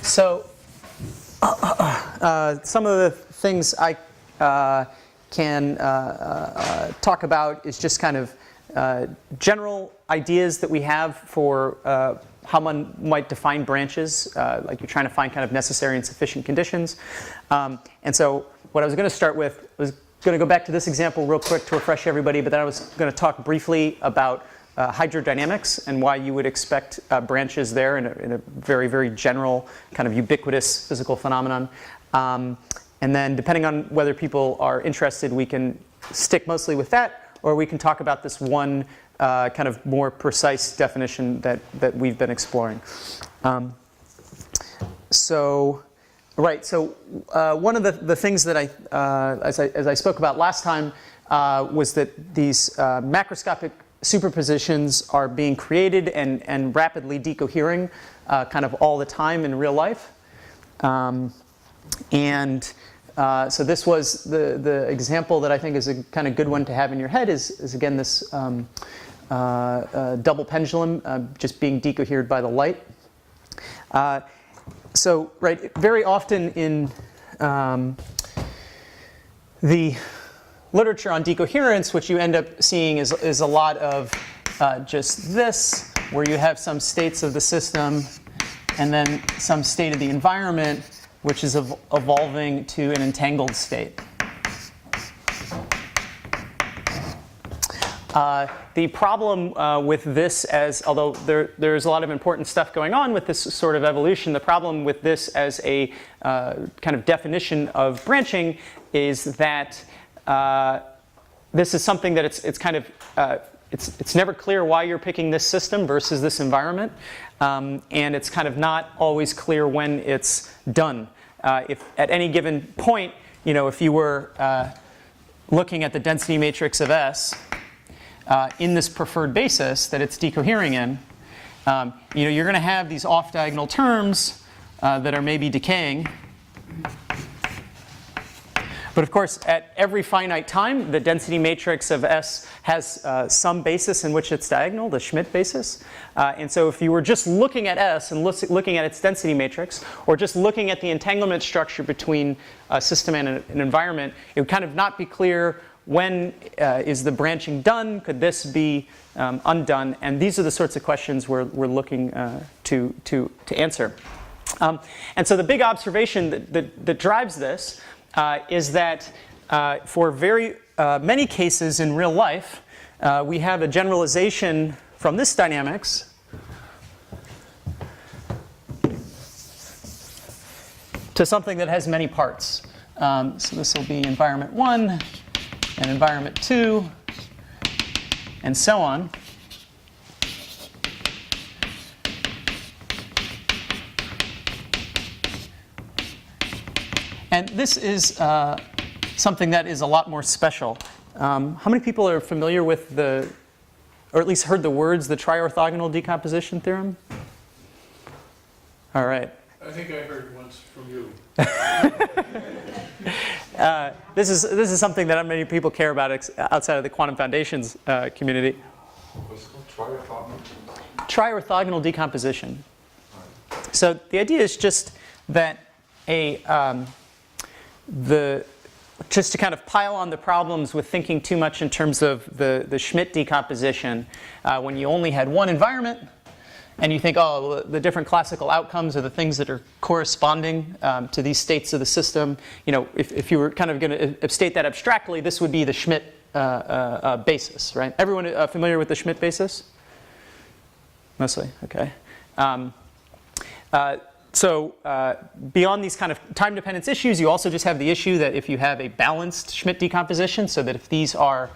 So some of the things I can talk about is just kind of general ideas that we have for how one might define branches, like you're trying to find kind of necessary and sufficient conditions. And so what I was going to start with was going to go back to this example real quick to refresh everybody, but then I was going to talk briefly about hydrodynamics and why you would expect branches there in a very, very general kind of ubiquitous physical phenomenon. And then depending on whether people are interested, we can stick mostly with that, or we can talk about this one kind of more precise definition that we've been exploring. So one of the things that as I spoke about last time, was that these macroscopic superpositions are being created and rapidly decohering kind of all the time in real life. So this was the example that I think is a kind of good one to have in your head is again this double pendulum just being decohered by the light. So very often in the literature on decoherence, what you end up seeing is a lot of just this, where you have some states of the system and then some state of the environment, which is evolving to an entangled state. The problem with this, although there's a lot of important stuff going on with this sort of evolution, the problem with this as a kind of definition of branching is that this is something that it's kind of it's never clear why you're picking this system versus this environment, and it's kind of not always clear when it's done. If at any given point, if you were looking at the density matrix of S in this preferred basis that it's decohering in, you're going to have these off-diagonal terms that are maybe decaying. But of course, at every finite time, the density matrix of S has some basis in which it's diagonal, the Schmidt basis. And so if you were just looking at S and looking at its density matrix, or just looking at the entanglement structure between a system and an environment, it would kind of not be clear when is the branching done, could this be undone? And these are the sorts of questions we're looking to answer. And so the big observation that drives this is that for very many cases in real life, we have a generalization from this dynamics to something that has many parts. So this will be environment 1 and environment 2 and so on. And this is something that is a lot more special. How many people are familiar with or at least heard the words, the triorthogonal decomposition theorem? All right. I think I heard once from you. This is something that not many people care about outside of the quantum foundations community. What's it called? Triorthogonal? Triorthogonal decomposition. So the idea is just that just to kind of pile on the problems with thinking too much in terms of the Schmidt decomposition, when you only had one environment, and you think, oh, well, the different classical outcomes are the things that are corresponding to these states of the system. If you were kind of going to state that abstractly, this would be the Schmidt basis, right? Everyone familiar with the Schmidt basis? Mostly, okay. So beyond these kind of time dependence issues, you also just have the issue that if you have a balanced Schmidt decomposition, so that if these are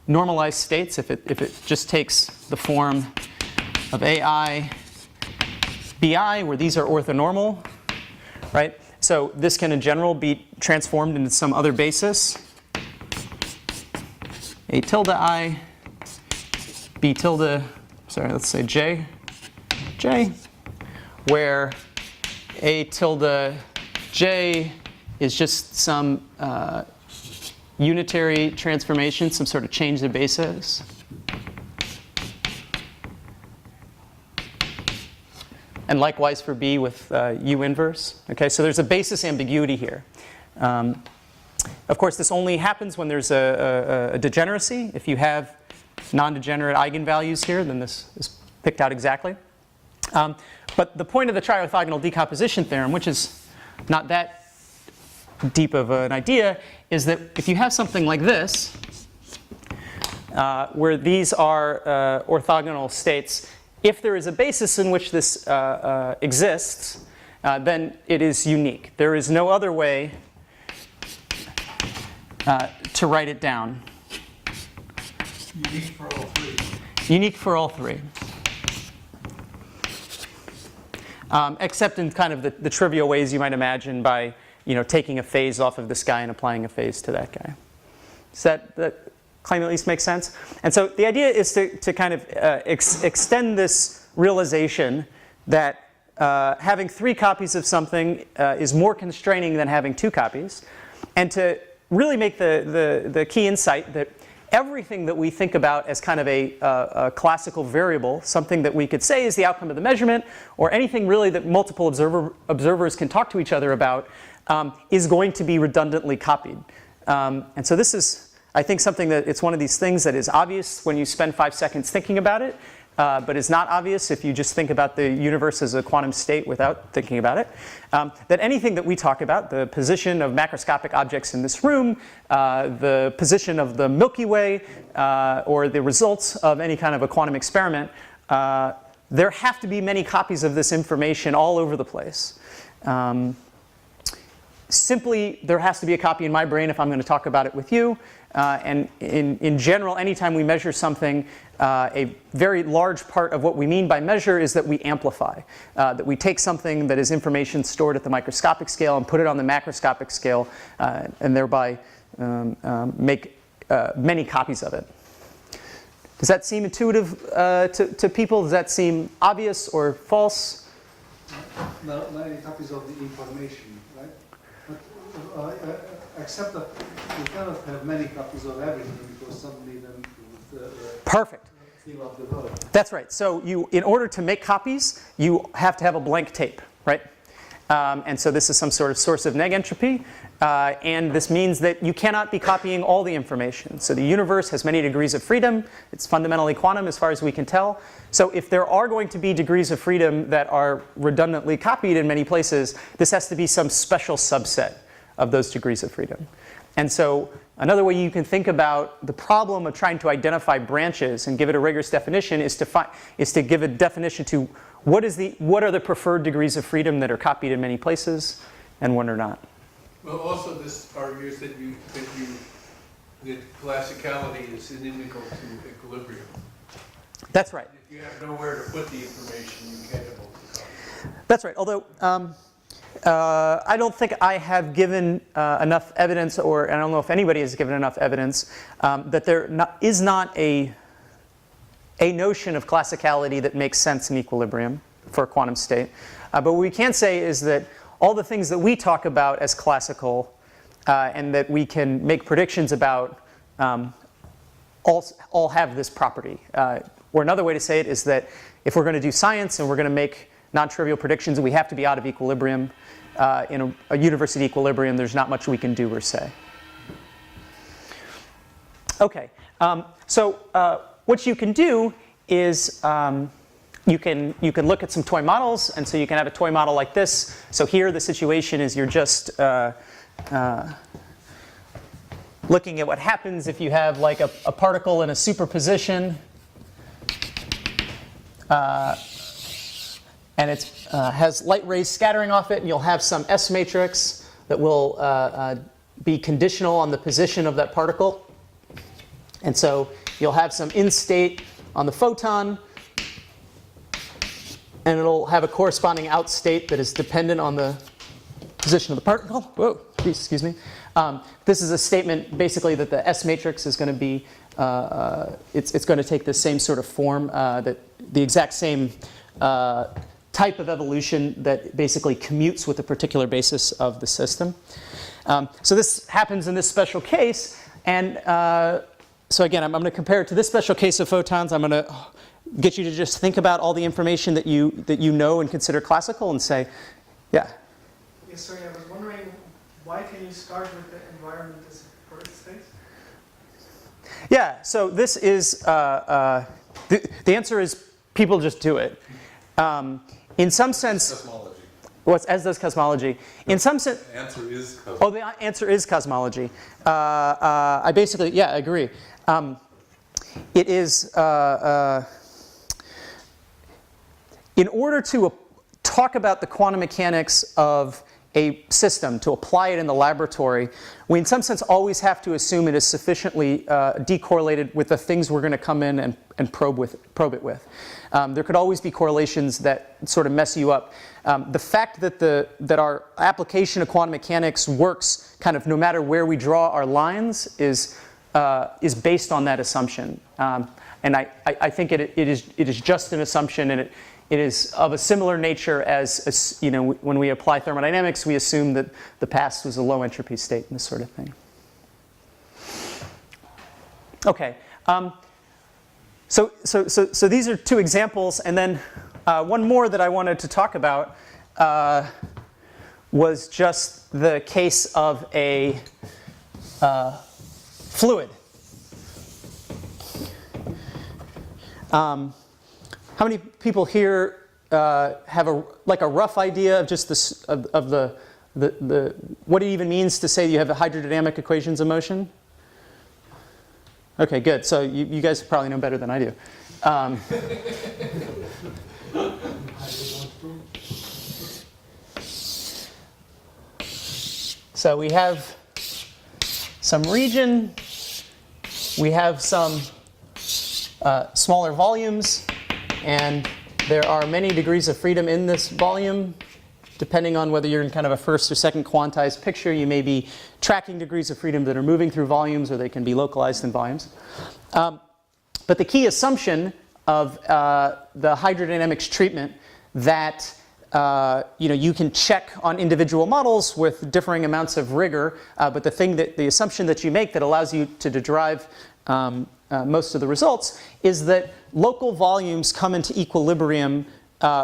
normalized states, if it just takes the form of AI, BI, where these are orthonormal, right? So this can in general be transformed into some other basis. A tilde I, B tilde, sorry, let's say J, where A tilde J is just some unitary transformation, some sort of change of basis. and likewise for B with U inverse. Okay, so there's a basis ambiguity here. Of course, this only happens when there's a degeneracy. If you have non-degenerate eigenvalues here, then this is picked out exactly. But the point of the triorthogonal decomposition theorem, which is not that deep of an idea, is that if you have something like this, where these are orthogonal states, if there is a basis in which this exists, then it is unique. There is no other way to write it down. Unique for all three. Unique for all three. Except in kind of the trivial ways you might imagine by taking a phase off of this guy and applying a phase to that guy. Does that claim at least make sense? And so the idea is to kind of extend this realization that having 3 copies of something is more constraining than having 2 copies, and to really make the key insight that everything that we think about as kind of a classical variable, something that we could say is the outcome of the measurement, or anything really that multiple observers can talk to each other about, is going to be redundantly copied. And so this is, I think, something that it's one of these things that is obvious when you spend 5 seconds thinking about it, but is not obvious if you just think about the universe as a quantum state without thinking about it. That anything that we talk about, the position of macroscopic objects in this room, the position of the Milky Way, or the results of any kind of a quantum experiment, there have to be many copies of this information all over the place. Simply, there has to be a copy in my brain if I'm going to talk about it with you. And in general, anytime we measure something, a very large part of what we mean by measure is that we amplify. That we take something that is information stored at the microscopic scale and put it on the macroscopic scale, and thereby make many copies of it. Does that seem intuitive to people? Does that seem obvious or false? Many copies of the information, right? But, except that you cannot have many copies of everything because suddenly then Perfect. fill up the void. That's right. So in order to make copies, you have to have a blank tape, right? And so this is some sort of source of neg entropy. And this means that you cannot be copying all the information. So the universe has many degrees of freedom. It's fundamentally quantum as far as we can tell. So if there are going to be degrees of freedom that are redundantly copied in many places, this has to be some special subset of those degrees of freedom. And so another way you can think about the problem of trying to identify branches and give it a rigorous definition is to give a definition to what are the preferred degrees of freedom that are copied in many places and what are not. Well, also this argues that that classicality is inimical to equilibrium. That's right. If you have nowhere to put the information, you can't have multi-copy. That's right. Although I don't think I have given enough evidence, and I don't know if anybody has given enough evidence, that there is not a notion of classicality that makes sense in equilibrium for a quantum state. But what we can say is that all the things that we talk about as classical and that we can make predictions about all have this property. Or another way to say it is that if we're going to do science and we're going to make non-trivial predictions, we have to be out of equilibrium. In a university equilibrium, there's not much we can do or say. Okay, so what you can do is you can look at some toy models, and so you can have a toy model like this. So here the situation is you're just looking at what happens if you have like a particle in a superposition. And it has light rays scattering off it, and you'll have some S matrix that will be conditional on the position of that particle. And so you'll have some in state on the photon, and it'll have a corresponding out state that is dependent on the position of the particle. Whoa, geez, excuse me. This is a statement basically that the S matrix is going to be, it's going to take the same sort of form, that the exact same type of evolution that basically commutes with a particular basis of the system. So this happens in this special case, and so again, I'm going to compare it to this special case of photons. I'm going to get you to just think about all the information that you know and consider classical and say, yeah. Yes, sorry, I was wondering, why can you start with the environment as a birth space? Yeah, so this is, the answer is people just do it. In some sense, Cosmology. as does cosmology. In some sense, The answer is cosmology. oh, the answer is cosmology. I basically, yeah, agree. It is, in order to talk about the quantum mechanics of a system, to apply it in the laboratory, we in some sense always have to assume it is sufficiently decorrelated with the things we're going to come in and probe it with. There could always be correlations that sort of mess you up. The fact that our application of quantum mechanics works kind of no matter where we draw our lines is based on that assumption. And I think it is just an assumption, and it is of a similar nature as you know, when we apply thermodynamics, we assume that the past was a low entropy state and this sort of thing. Okay. So these are two examples, and then one more that I wanted to talk about was just the case of a fluid. How many people here have a rough idea of just this of the what it even means to say you have a hydrodynamic equations of motion? Okay, good. So you guys probably know better than I do. So we have some region. We have some smaller volumes, and there are many degrees of freedom in this volume. Depending on whether you're in kind of a first or second quantized picture, you may be tracking degrees of freedom that are moving through volumes, or they can be localized in volumes. But the key assumption of the hydrodynamics treatment that you can check on individual models with differing amounts of rigor, but the assumption that you make that allows you to derive most of the results is that local volumes come into equilibrium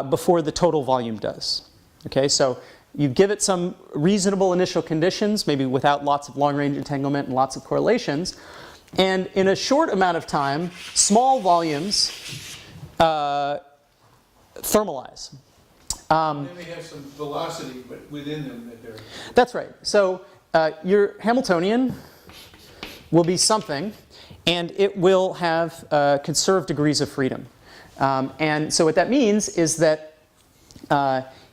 before the total volume does. Okay, so you give it some reasonable initial conditions, maybe without lots of long-range entanglement and lots of correlations, and in a short amount of time, small volumes thermalize. They may have some velocity, but within them that they're... That's right. So your Hamiltonian will be something, and it will have conserved degrees of freedom. And so what that means is that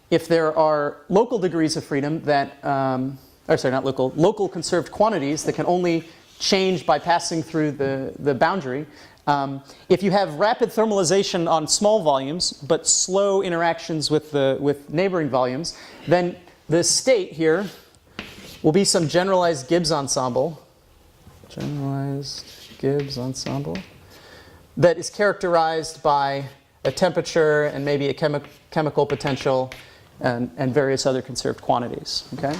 if there are local degrees of freedom that, local conserved quantities that can only change by passing through the boundary, if you have rapid thermalization on small volumes but slow interactions with neighboring volumes, then the state here will be some generalized Gibbs ensemble. Generalized Gibbs ensemble that is characterized by a temperature and maybe a chemical potential and various other conserved quantities. Okay?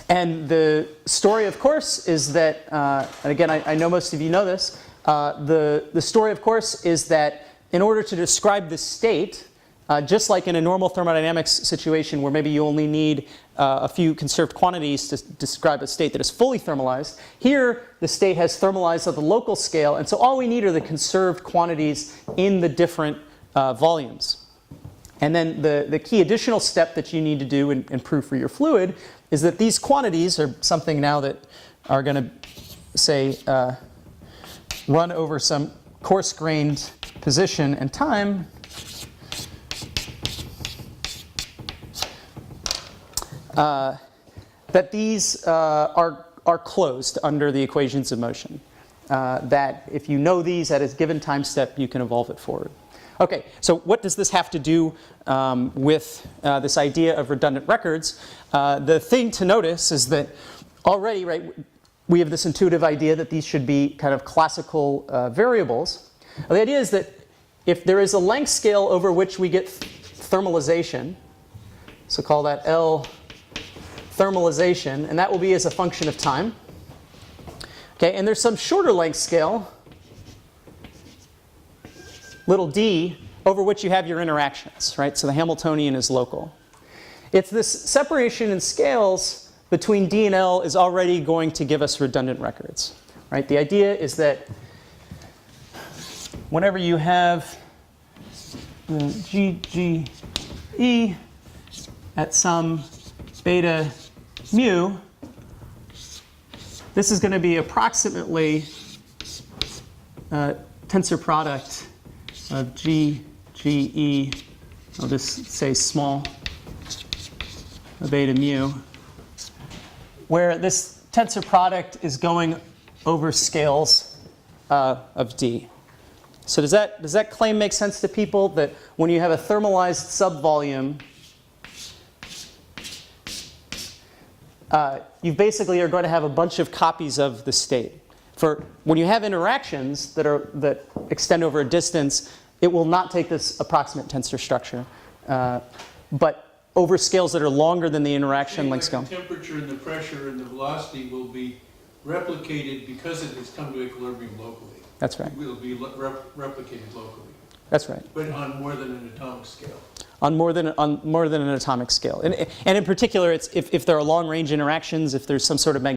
And the story, of course, is that, and again, I know most of you know this, the story, of course, is that in order to describe the state, just like in a normal thermodynamics situation where maybe you only need a few conserved quantities to describe a state that is fully thermalized, here the state has thermalized at the local scale, and so all we need are the conserved quantities in the different volumes. And then the key additional step that you need to do and prove for your fluid is that these quantities are something now that are going to, say, run over some coarse-grained position and time. That these are closed under the equations of motion. That if you know these at a given time step, you can evolve it forward. Okay, so what does this have to do with this idea of redundant records? The thing to notice is that already, right, we have this intuitive idea that these should be kind of classical variables. The idea is that if there is a length scale over which we get thermalization, so call that L thermalization, and that will be as a function of time. Okay, and there's some shorter length scale little d, over which you have your interactions, right? So the Hamiltonian is local. It's this separation in scales between D and L is already going to give us redundant records, right? The idea is that whenever you have G, G, E at some beta mu, this is going to be approximately tensor product of G, G, E, I'll just say small, beta mu, where this tensor product is going over scales of D. So does that claim make sense to people, that when you have a thermalized subvolume, you basically are going to have a bunch of copies of the state. For when you have interactions that extend over a distance, it will not take this approximate tensor structure. But over scales that are longer than the interaction length scale. The temperature and the pressure and the velocity will be replicated because it has come to equilibrium locally. That's right. It will be replicated locally. That's right. But on more than an atomic scale. On more than an atomic scale. And in particular, it's if there are long-range interactions, if there's some sort of